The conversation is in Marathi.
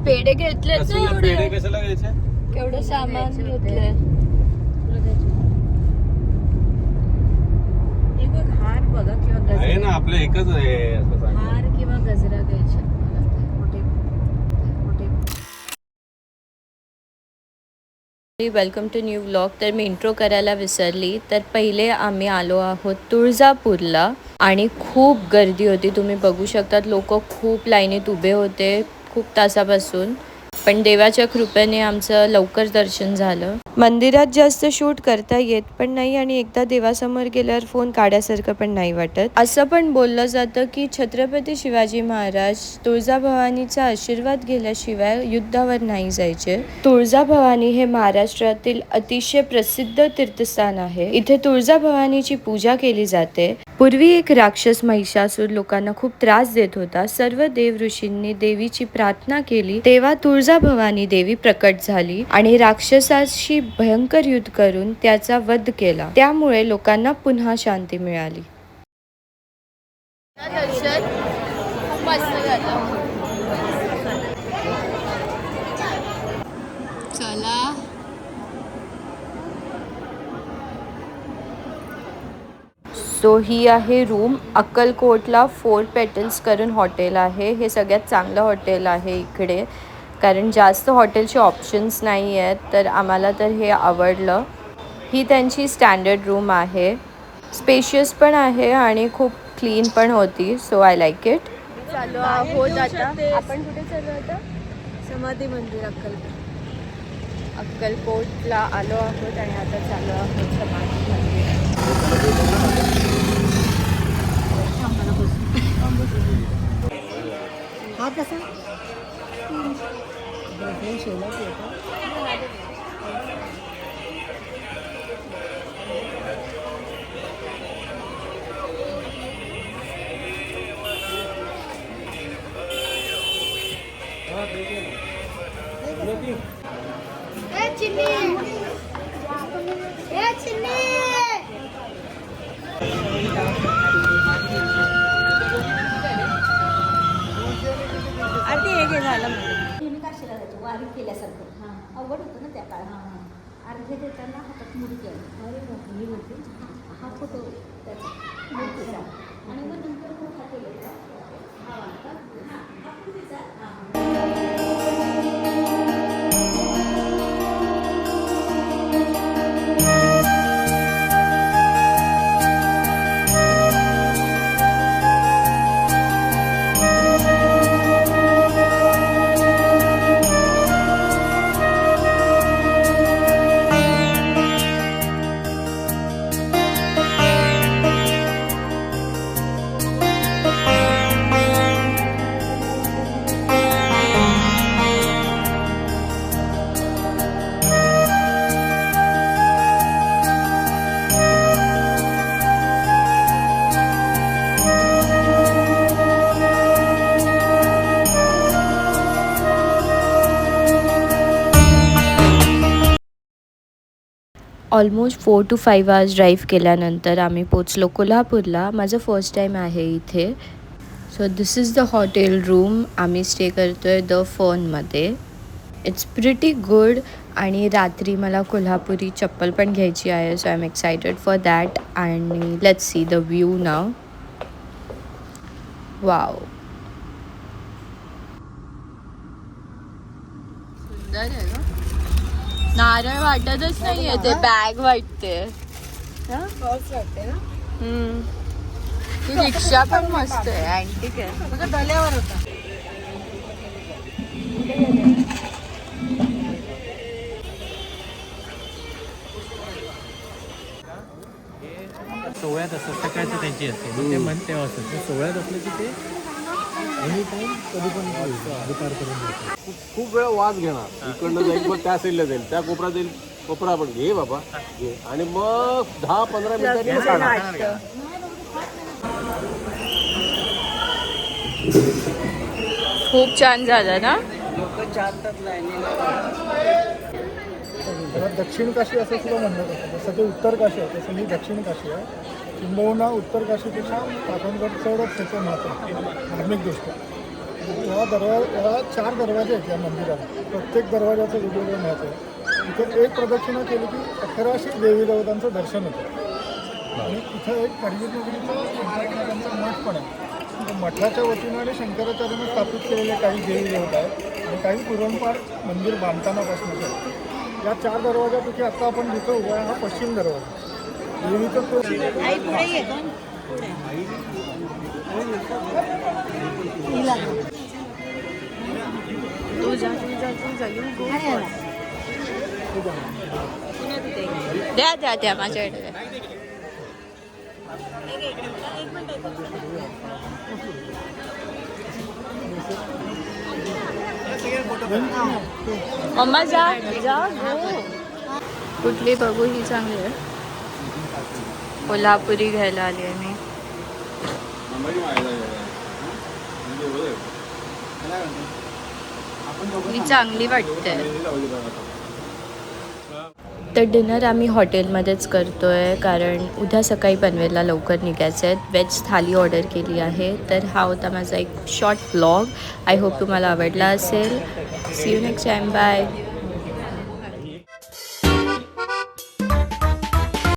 पेढे घेतलेत ना एवढे. पेढे कशाला घ्यायचे? केवढं सामान घेतलंय. एक बघ हार बघा किंवा आहे गजरा. ना आपलं एकच आहे असं सांगितलं. हार किंवा गजरा घ्यायचे मला ते. मोठे वेलकम टू न्यू व्लॉग. तर मी इंट्रो करायला विसरली. तर पहिले आम्ही आलो आहोत तुळजापूरला आणि खूप गर्दी होती. तुम्ही बघू शकतात लोक खूप लाईनीत उभे होते खूप तासापासून. पण देवाच्या कृपेने आमचं लवकर दर्शन झालं. मंदिरात जास्त शूट करता येत पण नाही आणि एकदा देवासमोर गेल्यावर फोन काढ्यासारखं पण नाही वाटत. असं पण बोललं जातं की छत्रपती शिवाजी महाराज तुळजाभवानीचा आशीर्वाद घेतल्याशिवाय युद्धावर नाही जायचे. तुळजाभवानी हे महाराष्ट्रातील अतिशय प्रसिद्ध तीर्थस्थान आहे. इथे तुळजाभवानीची पूजा केली जाते. पूर्वी एक राक्षस महिषासूर लोकांना खूप त्रास देत होता. सर्व देव ऋषींनी देवीची प्रार्थना केली तेव्हा तुळजाभवानी देवी प्रकट झाली आणि राक्षसाशी भयंकर युद्ध करून त्याचा वध केला. त्यामुळे लोकांना पुन्हा शांती मिळाली. दर्शन मस्त झालं. चला सो ही आहे रूम. अक्कलकोटला 4 पेटल्स करून हॉटेल आहे. हे सगळ्यात चांगलं हॉटेल आहे इकडे कारण जास्त हॉटेलचे ऑप्शन्स नाही आहेत. तर आम्हाला तर हे आवडलं. ही त्यांची स्टँडर्ड रूम आहे. स्पेशियस पण आहे आणि खूप क्लीन पण होती. So I like it. चालू आहोत आता. आपण कुठे चालू आता? समाधी मंदिर अक्कलकोटला आलो आहोत आणि आता चालू आहोत समाधी मंदिर. हा कसा आरती हे घे झालं. वारी केल्यासारखं अवघड होतं ना त्या काळात. अर्घ्य देताना हातात मूर्ती आहे. हा फोटो त्याचा मूर्तीचा आणि मग नंतर मोठा केलेला हा पूर्वीचा. ऑलमोस्ट 4 to 5 hours ड्राईव्ह केल्यानंतर आम्ही पोचलो कोल्हापूरला. माझं फर्स्ट टाईम आहे इथे. So this is the hotel room. आम्ही स्टे करतो आहे द फर्नमध्ये. It's pretty good. आणि रात्री मला कोल्हापुरी चप्पल पण घ्यायची आहे. So I am excited for that. आणि let's see the view now. Wow सुंदर आहे ना. नारळ वाटतच नाहीये ते बॅग वाटते. वाटते ना. ती रिक्षा पण मस्त आहे. अँटिक आहे. म्हणजे डल्यावर होता. सोहळ्यात असतात सकाळचं त्यांची असते. ते मन तेव्हा असतात. सोहळ्यात असलं की ते एनी टाइम कधी पण दुपारपर्यंत. खूप वेळा वास घेणार. इकडनं जाईल मग त्या साईडला जाईल त्या कोपऱ्यात जाईल. कोपरा पण घे बाबा घे आणि मग 10-15 मिनिटांनी काढा. खूप छान झालं ना. त्याला दक्षिण काशी असं सुद्धा म्हणलं जातं. जसं ते उत्तर काशी आहे तसं ही दक्षिण काशी आहे. किंबहुना उत्तर काशीपेक्षा पाटणगड चढच त्याचं महत्त्व धार्मिक दृष्ट्या. ह्या 4 दरवाजे आहेत या मंदिराला. प्रत्येक दरवाजाचं वेगवेगळं महत्त्व आहे. इथे एक प्रदक्षिणा केली की 1100 देवी देवतांचं दर्शन होतं. आणि इथं एक करवीर त्यांचा मठ पण आहे. तर मठाच्या वतीनं आणि शंकराचार्यानं स्थापित केलेले काही देवी देवता आहेत आणि काही पूर्वंपार मंदिर बांधतानापासून आहेत. या 4 दरवाजापैकी आत्ता आपण जिथं उभा आहे हा पश्चिम दरवाजा. देवीचं तो द्या माझ्याकडे द्या. मम्मा जा कुठली बघू ही चांगली आहे. कोल्हापुरी घ्यायला आली आहे मी. ही चांगली वाटते. तर डिनर आम्ही हॉटेलमध्येच करतो आहे कारण उद्या सकाळी पनवेलला लवकर निघायचं आहे. व्हेज थाली ऑर्डर केली आहे. तर हा होता माझा एक शॉर्ट ब्लॉग. आय होप तुम्हाला आवडला असेल. See you next time. Bye.